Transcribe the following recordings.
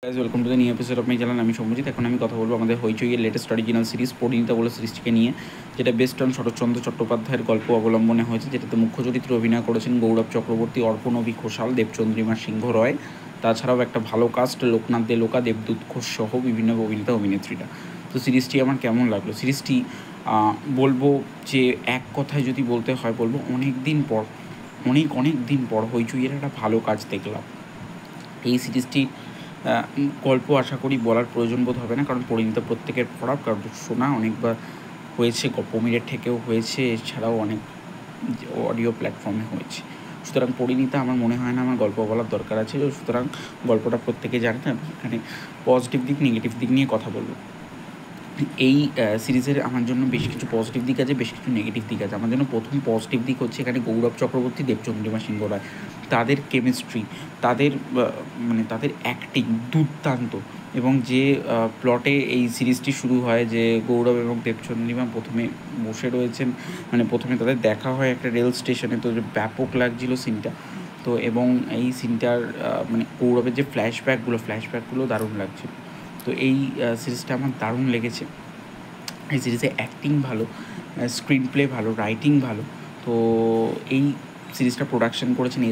Guys welcome to the new episode of my channel. আমি সৌম্যজিৎ। এখন আমি কথা বলবো আমাদের হইচইয়ের লেটেস্ট অরিজিনাল সিরিজ পরিণীতা বলে সিরিজটিকে নিয়ে, যেটা বেস্ট অন শরৎচন্দ্র চট্টোপাধ্যায়ের গল্প অবলম্বনে হয়েছে, যেটাতে মুখ্য চরিত্রে অভিনয় করেছেন গৌরব চক্রবর্তী, অর্পণবী ঘোষাল, দেবচন্দ্রিমা সিংহ রয়। তাছাড়াও একটা ভালো কাস্ট, লোকনাথ দেলোকা, দেবদূত ঘোষ সহ বিভিন্ন অভিনেতা অভিনেত্রীরা। তো সিরিজটি আমার কেমন লাগলো? সিরিজটি বলবো যে এক কথায় যদি বলতে হয়, বলবো অনেক দিন পর হইচইয়ের একটা ভালো কাজ দেখলাম। এই সিরিজটি গল্প আশা করি বলার প্রয়োজন বোধ হবে না, কারণ পরিণীতা প্রত্যেকের পড়া, কারণ শোনা অনেকবার হয়েছে, গল্পমিরের থেকেও হয়েছে, এছাড়াও অনেক অডিও প্ল্যাটফর্মে হয়েছে। সুতরাং পরিণীতা আমার মনে হয় না আমার গল্প বলার দরকার আছে। সুতরাং গল্পটা প্রত্যেকে জানে না, এখানে পজিটিভ দিক নেগেটিভ দিক নিয়ে কথা বলবো। এই সিরিজের আমার জন্য বেশ কিছু পজিটিভ দিক আছে, বেশ কিছু নেগেটিভ দিক আছে। আমার জন্য প্রথম পজিটিভ দিক হচ্ছে এখানে গৌরব চক্রবর্তী, দেবচন্দ্রিমা সিংহ রায়, তাদের কেমিস্ট্রি, তাদের তাদের অ্যাক্টিং দুর্দান্ত। এবং যে প্লটে এই সিরিজটি শুরু হয়, যে গৌরব এবং দেবচন্দ্রিমা প্রথমে বসে রয়েছেন, প্রথমে তাদের দেখা হয় একটা রেল স্টেশনে, তো ব্যাপক লাগছিল সিনটা। তো এবং এই সিনটার গৌরবের যে ফ্ল্যাশব্যাকগুলো দারুণ লাগছিল। তো এই সিরিজটা আমার দারুণ লেগেছে। এই সিরিজে অ্যাক্টিং ভালো, স্ক্রিন প্লে ভালো, রাইটিং ভালো। তো এই সিরিজটা প্রোডাকশন করেছেন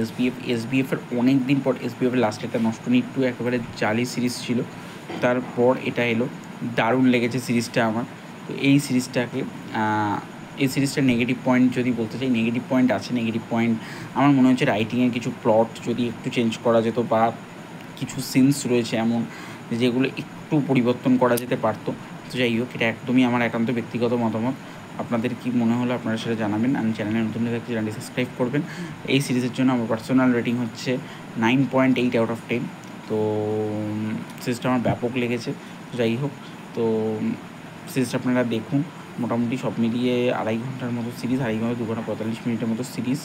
এসবিএফের অনেক দিন পর। এসবিএফের লাস্টে একটা নষ্টনী টু একেবারে জালি সিরিজ ছিল, তারপর এটা এলো। দারুণ লেগেছে সিরিজটা আমার। তো এই সিরিজটার নেগেটিভ পয়েন্ট যদি বলতে চাই, নেগেটিভ পয়েন্ট আছে। নেগেটিভ পয়েন্ট আমার মনে হচ্ছে রাইটিংয়ের কিছু প্লট যদি একটু চেঞ্জ করা যেত, বা কিছু সিনস রয়েছে এমন যেগুলো একটু পরিবর্তন করা যেতে পারতো। তো যাই হোক, এটা একদমই আমার একান্ত ব্যক্তিগত মতামত। আপনাদের কি মনে হলো আপনারা সেটা জানাবেন। আমি চ্যানেলে নতুন হয়ে থাকলে চ্যানেলটি সাবস্ক্রাইব করবেন। এই সিরিজের জন্য আমার পার্সোনাল রেটিং হচ্ছে 9.8 আউট অফ 10। তো সিরিজটা আমার ব্যাপক লেগেছে। যাই হোক, তো সিরিজটা আপনারা দেখুন। মোটামুটি সব মিলিয়ে 2.5 ঘন্টার মতো সিরিজ, 2.5 ঘন্টা 2 ঘন্টা 45 মিনিটের মতো সিরিজ।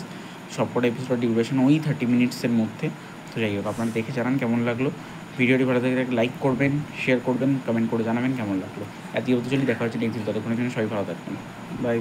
সবকটা এপিসোড ডিউরেশন ওই 30 মিনিটসের মধ্যে। তো যাই হোক, আপনারা দেখে জানান কেমন লাগলো। ভিডিওটি ভালো থাকলে লাইক করবেন, শেয়ার করবেন, কমেন্ট করে জানাবেন কেমন লাগলো। এত অবধি চলি, দেখা হচ্ছে নেক্সট দিন। ততক্ষণের জন্য সবাই ভালো থাকবেন। বাই।